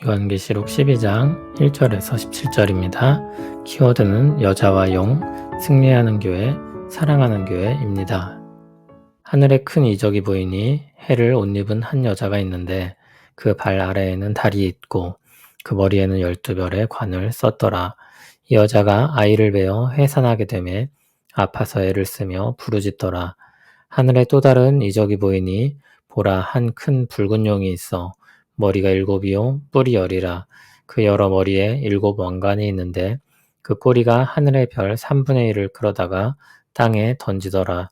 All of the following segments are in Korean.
요한계시록 12장 1절에서 17절입니다. 키워드는 여자와 용, 승리하는 교회, 사랑하는 교회입니다. 하늘에 큰 이적이 보이니 해를 옷 입은 한 여자가 있는데 그 발 아래에는 달이 있고 그 머리에는 12별의 관을 썼더라. 이 여자가 아이를 베어 해산하게 되매 아파서 애를 쓰며 부르짖더라. 하늘에 또 다른 이적이 보이니 보라 한 큰 붉은 용이 있어 머리가 7이요 뿔이 10이라. 그 여러 머리에 7 왕관이 있는데 그 꼬리가 하늘의 별 3분의 1을 끌어다가 땅에 던지더라.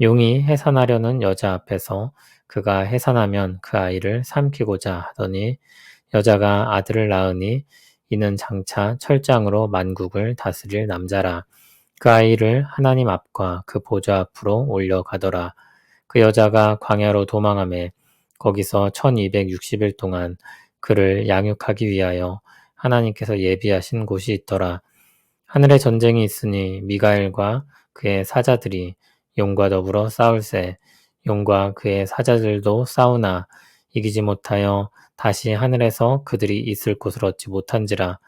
용이 해산하려는 여자 앞에서 그가 해산하면 그 아이를 삼키고자 하더니 여자가 아들을 낳으니 이는 장차 철장으로 만국을 다스릴 남자라. 그 아이를 하나님 앞과 그 보좌 앞으로 올려가더라. 그 여자가 광야로 도망하매 거기서 1260일 동안 그를 양육하기 위하여 하나님께서 예비하신 곳이 있더라. 하늘에 전쟁이 있으니 미가엘과 그의 사자들이 용과 더불어 싸울세. 용과 그의 사자들도 싸우나 이기지 못하여 다시 하늘에서 그들이 있을 곳을 얻지 못한지라.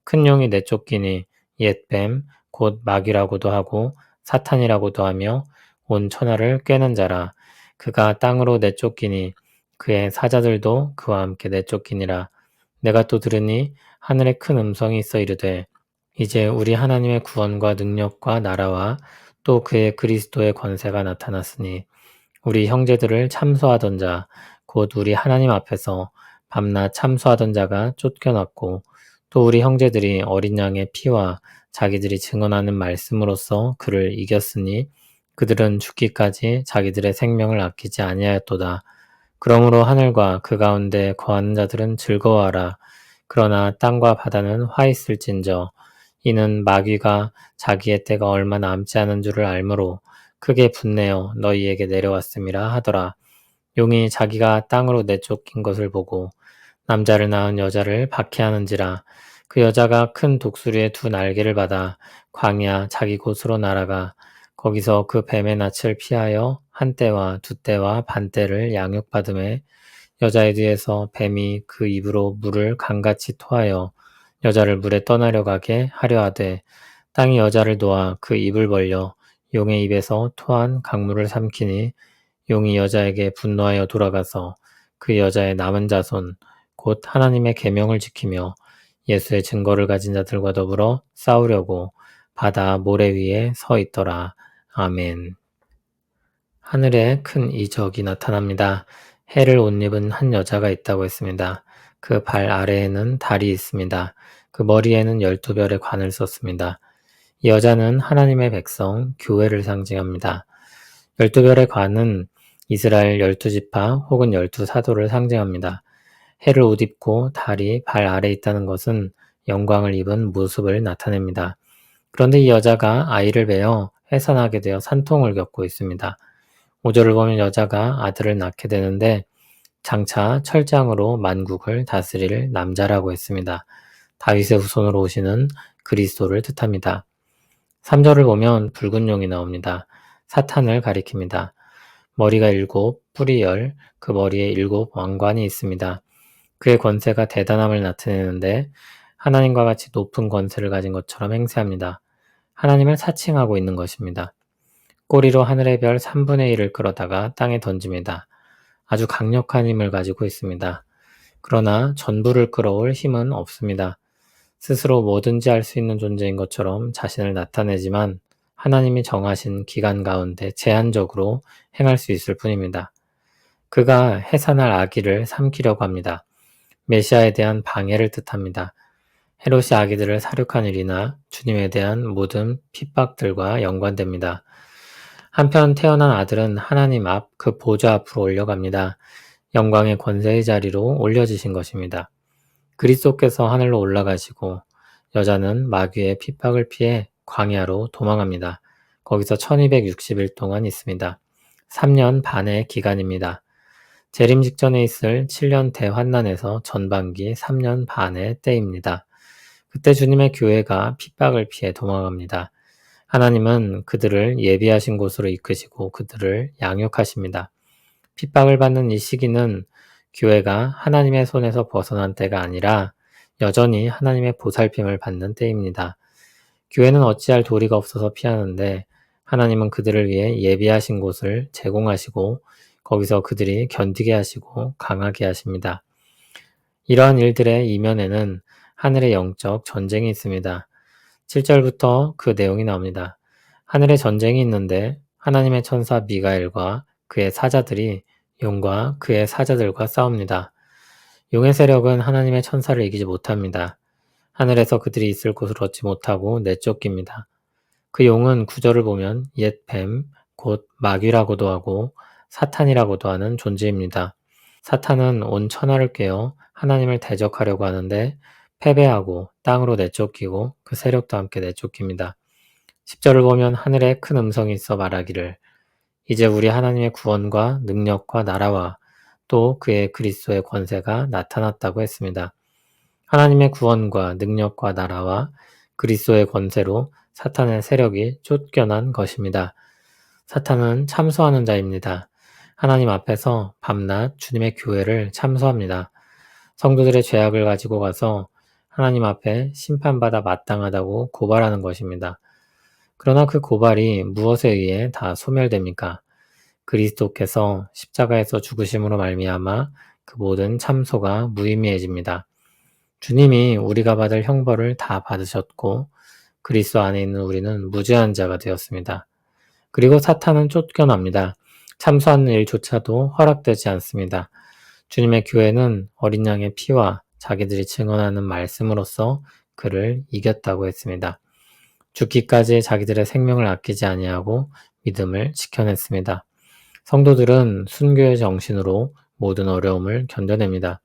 큰 용이 내쫓기니 옛뱀 곧 마귀라고도 하고 사탄이라고도 하며 온 천하를 꿰는 자라. 그가 땅으로 내쫓기니 그의 사자들도 그와 함께 내쫓기니라. 내가 또 들으니 하늘에 큰 음성이 있어 이르되 이제 우리 하나님의 구원과 능력과 나라와 또 그의 그리스도의 권세가 나타났으니 우리 형제들을 참소하던 자, 곧 우리 하나님 앞에서 밤낮 참소하던 자가 쫓겨났고 또 우리 형제들이 어린 양의 피와 자기들이 증언하는 말씀으로써 그를 이겼으니 그들은 죽기까지 자기들의 생명을 아끼지 아니하였도다. 그러므로 하늘과 그 가운데 거하는 자들은 즐거워하라. 그러나 땅과 바다는 화 있을진저 이는 마귀가 자기의 때가 얼마 남지 않은 줄을 알므로 크게 분내어 너희에게 내려왔음이라 하더라. 용이 자기가 땅으로 내쫓긴 것을 보고 남자를 낳은 여자를 박해하는지라. 그 여자가 큰 독수리의 2 날개를 받아 광야 자기 곳으로 날아가 거기서 그 뱀의 낯을 피하여 1때와 2때와 반때를 양육받음에 여자의 뒤에서 뱀이 그 입으로 물을 강같이 토하여 여자를 물에 떠나려 가게 하려 하되 땅이 여자를 놓아 그 입을 벌려 용의 입에서 토한 강물을 삼키니 용이 여자에게 분노하여 돌아가서 그 여자의 남은 자손 곧 하나님의 계명을 지키며 예수의 증거를 가진 자들과 더불어 싸우려고 바다 모래 위에 서 있더라. 아멘. 하늘에 큰 이적이 나타납니다. 해를 옷 입은 한 여자가 있다고 했습니다. 그 발 아래에는 달이 있습니다. 그 머리에는 12별의 관을 썼습니다. 이 여자는 하나님의 백성, 교회를 상징합니다. 12별의 관은 이스라엘 12지파 혹은 12사도를 상징합니다. 해를 옷 입고 달이 발 아래 있다는 것은 영광을 입은 모습을 나타냅니다. 그런데 이 여자가 아이를 베어 해산하게 되어 산통을 겪고 있습니다. 5절을 보면 여자가 아들을 낳게 되는데 장차 철장으로 만국을 다스릴 남자라고 했습니다. 다윗의 후손으로 오시는 그리스도를 뜻합니다. 3절을 보면 붉은 용이 나옵니다. 사탄을 가리킵니다. 머리가 7, 뿔이 10, 그 머리에 7 왕관이 있습니다. 그의 권세가 대단함을 나타내는데 하나님과 같이 높은 권세를 가진 것처럼 행세합니다. 하나님을 사칭하고 있는 것입니다. 꼬리로 하늘의 별 3분의 1을 끌어다가 땅에 던집니다. 아주 강력한 힘을 가지고 있습니다. 그러나 전부를 끌어올 힘은 없습니다. 스스로 뭐든지 할 수 있는 존재인 것처럼 자신을 나타내지만 하나님이 정하신 기간 가운데 제한적으로 행할 수 있을 뿐입니다. 그가 해산할 아기를 삼키려고 합니다. 메시아에 대한 방해를 뜻합니다. 헤롯이 아기들을 사륙한 일이나 주님에 대한 모든 핍박들과 연관됩니다. 한편 태어난 아들은 하나님 앞 그 보좌 앞으로 올려갑니다. 영광의 권세의 자리로 올려지신 것입니다. 그리스도께서 하늘로 올라가시고 여자는 마귀의 핍박을 피해 광야로 도망합니다. 거기서 1260일 동안 있습니다. 3년 반의 기간입니다. 재림 직전에 있을 7년 대환난에서 전반기 3년 반의 때입니다. 그때 주님의 교회가 핍박을 피해 도망갑니다. 하나님은 그들을 예비하신 곳으로 이끄시고 그들을 양육하십니다. 핍박을 받는 이 시기는 교회가 하나님의 손에서 벗어난 때가 아니라 여전히 하나님의 보살핌을 받는 때입니다. 교회는 어찌할 도리가 없어서 피하는데 하나님은 그들을 위해 예비하신 곳을 제공하시고 거기서 그들이 견디게 하시고 강하게 하십니다. 이러한 일들의 이면에는 하늘의 영적 전쟁이 있습니다. 7절부터 그 내용이 나옵니다. 하늘에 전쟁이 있는데 하나님의 천사 미가엘과 그의 사자들이 용과 그의 사자들과 싸웁니다. 용의 세력은 하나님의 천사를 이기지 못합니다. 하늘에서 그들이 있을 곳을 얻지 못하고 내쫓깁니다. 그 용은 구절을 보면 옛 뱀, 곧 마귀라고도 하고 사탄이라고도 하는 존재입니다. 사탄은 온 천하를 깨어 하나님을 대적하려고 하는데 패배하고 땅으로 내쫓기고 그 세력도 함께 내쫓깁니다. 10절을 보면 하늘에 큰 음성이 있어 말하기를 이제 우리 하나님의 구원과 능력과 나라와 또 그의 그리스도의 권세가 나타났다고 했습니다. 하나님의 구원과 능력과 나라와 그리스도의 권세로 사탄의 세력이 쫓겨난 것입니다. 사탄은 참소하는 자입니다. 하나님 앞에서 밤낮 주님의 교회를 참소합니다. 성도들의 죄악을 가지고 가서 하나님 앞에 심판받아 마땅하다고 고발하는 것입니다. 그러나 그 고발이 무엇에 의해 다 소멸됩니까? 그리스도께서 십자가에서 죽으심으로 말미암아 그 모든 참소가 무의미해집니다. 주님이 우리가 받을 형벌을 다 받으셨고 그리스도 안에 있는 우리는 무죄한 자가 되었습니다. 그리고 사탄은 쫓겨납니다. 참소하는 일조차도 허락되지 않습니다. 주님의 교회는 어린 양의 피와 자기들이 증언하는 말씀으로써 그를 이겼다고 했습니다. 죽기까지 자기들의 생명을 아끼지 아니하고 믿음을 지켜냈습니다. 성도들은 순교의 정신으로 모든 어려움을 견뎌냅니다.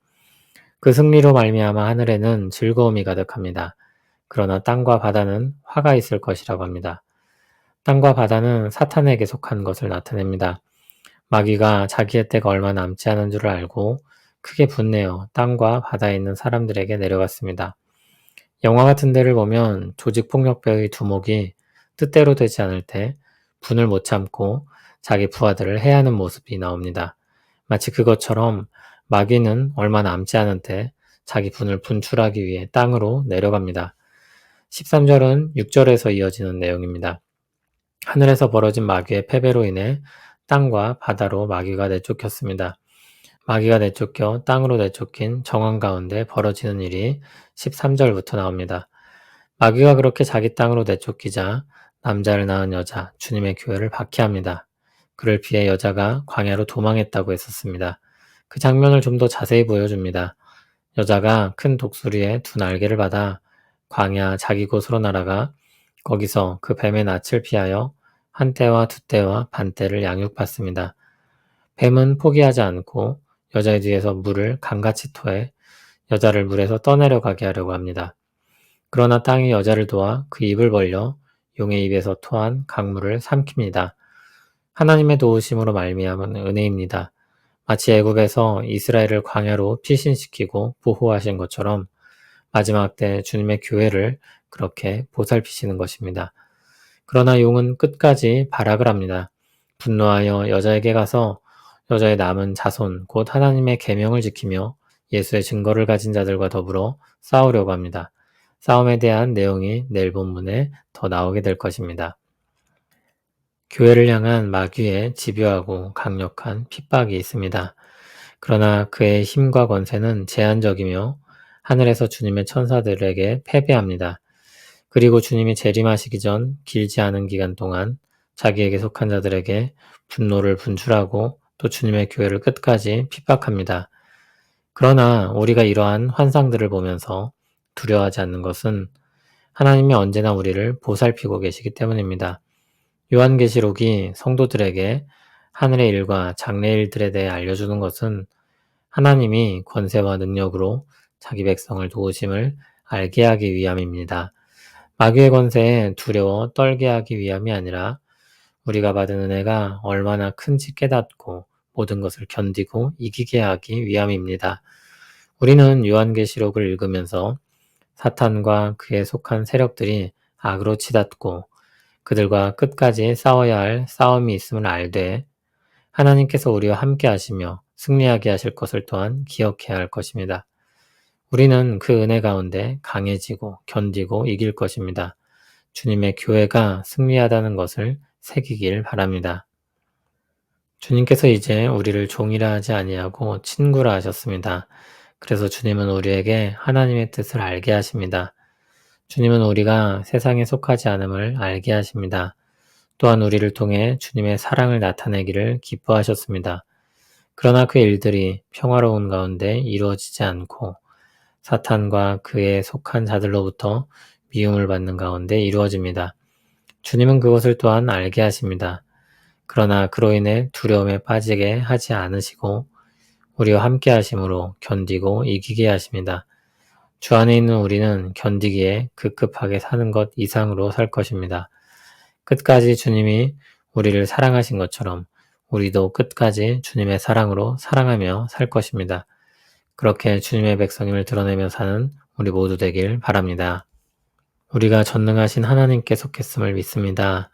그 승리로 말미암아 하늘에는 즐거움이 가득합니다. 그러나 땅과 바다는 화가 있을 것이라고 합니다. 땅과 바다는 사탄에게 속한 것을 나타냅니다. 마귀가 자기의 때가 얼마 남지 않은 줄을 알고 크게 분내어 땅과 바다에 있는 사람들에게 내려갔습니다. 영화 같은 데를 보면 조직폭력배의 두목이 뜻대로 되지 않을 때 분을 못 참고 자기 부하들을 해하는 모습이 나옵니다. 마치 그것처럼 마귀는 얼마 남지 않은 때 자기 분을 분출하기 위해 땅으로 내려갑니다. 13절은 6절에서 이어지는 내용입니다. 하늘에서 벌어진 마귀의 패배로 인해 땅과 바다로 마귀가 내쫓겼습니다. 마귀가 내쫓겨 땅으로 내쫓긴 정황 가운데 벌어지는 일이 13절부터 나옵니다. 마귀가 그렇게 자기 땅으로 내쫓기자 남자를 낳은 여자, 주님의 교회를 박해합니다. 그를 피해 여자가 광야로 도망했다고 했었습니다. 그 장면을 좀 더 자세히 보여줍니다. 여자가 큰 독수리의 두 날개를 받아 광야 자기 곳으로 날아가 거기서 그 뱀의 낯을 피하여 한 때와 두 때와 반 때를 양육받습니다. 뱀은 포기하지 않고 여자의 뒤에서 물을 강같이 토해 여자를 물에서 떠내려가게 하려고 합니다. 그러나 땅이 여자를 도와 그 입을 벌려 용의 입에서 토한 강물을 삼킵니다. 하나님의 도우심으로 말미암은 은혜입니다. 마치 애굽에서 이스라엘을 광야로 피신시키고 보호하신 것처럼 마지막 때 주님의 교회를 그렇게 보살피시는 것입니다. 그러나 용은 끝까지 발악을 합니다. 분노하여 여자에게 가서 여자의 남은 자손 곧 하나님의 계명을 지키며 예수의 증거를 가진 자들과 더불어 싸우려고 합니다. 싸움에 대한 내용이 내일 본문에 더 나오게 될 것입니다. 교회를 향한 마귀의 집요하고 강력한 핍박이 있습니다. 그러나 그의 힘과 권세는 제한적이며 하늘에서 주님의 천사들에게 패배합니다. 그리고 주님이 재림하시기 전 길지 않은 기간 동안 자기에게 속한 자들에게 분노를 분출하고 또 주님의 교회를 끝까지 핍박합니다. 그러나 우리가 이러한 환상들을 보면서 두려워하지 않는 것은 하나님이 언제나 우리를 보살피고 계시기 때문입니다. 요한계시록이 성도들에게 하늘의 일과 장래 일들에 대해 알려주는 것은 하나님이 권세와 능력으로 자기 백성을 도우심을 알게 하기 위함입니다. 마귀의 권세에 두려워 떨게 하기 위함이 아니라 우리가 받은 은혜가 얼마나 큰지 깨닫고 모든 것을 견디고 이기게 하기 위함입니다. 우리는 요한계시록을 읽으면서 사탄과 그에 속한 세력들이 악으로 치닫고 그들과 끝까지 싸워야 할 싸움이 있음을 알되 하나님께서 우리와 함께 하시며 승리하게 하실 것을 또한 기억해야 할 것입니다. 우리는 그 은혜 가운데 강해지고 견디고 이길 것입니다. 주님의 교회가 승리하다는 것을 새기길 바랍니다. 주님께서 이제 우리를 종이라 하지 아니하고 친구라 하셨습니다. 그래서 주님은 우리에게 하나님의 뜻을 알게 하십니다. 주님은 우리가 세상에 속하지 않음을 알게 하십니다. 또한 우리를 통해 주님의 사랑을 나타내기를 기뻐하셨습니다. 그러나 그 일들이 평화로운 가운데 이루어지지 않고 사탄과 그에 속한 자들로부터 미움을 받는 가운데 이루어집니다. 주님은 그것을 또한 알게 하십니다. 그러나 그로 인해 두려움에 빠지게 하지 않으시고 우리와 함께 하심으로 견디고 이기게 하십니다. 주 안에 있는 우리는 견디기에 급급하게 사는 것 이상으로 살 것입니다. 끝까지 주님이 우리를 사랑하신 것처럼 우리도 끝까지 주님의 사랑으로 사랑하며 살 것입니다. 그렇게 주님의 백성임을 드러내며 사는 우리 모두 되길 바랍니다. 우리가 전능하신 하나님께 속했음을 믿습니다.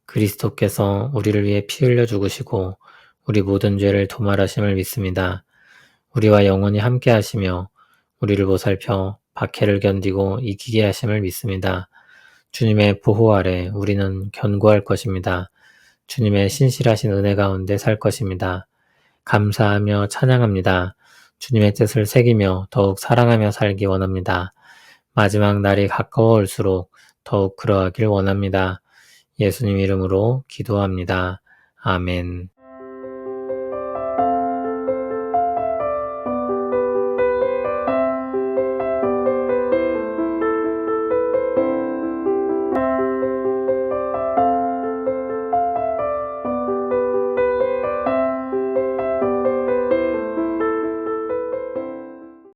그리스도께서 우리를 위해 피 흘려 죽으시고 우리 모든 죄를 도말하심을 믿습니다. 우리와 영원히 함께 하시며 우리를 보살펴 박해를 견디고 이기게 하심을 믿습니다. 주님의 보호 아래 우리는 견고할 것입니다. 주님의 신실하신 은혜 가운데 살 것입니다. 감사하며 찬양합니다. 주님의 뜻을 새기며 더욱 사랑하며 살기 원합니다. 마지막 날이 가까워올수록 더욱 그러하길 원합니다. 예수님 이름으로 기도합니다. 아멘.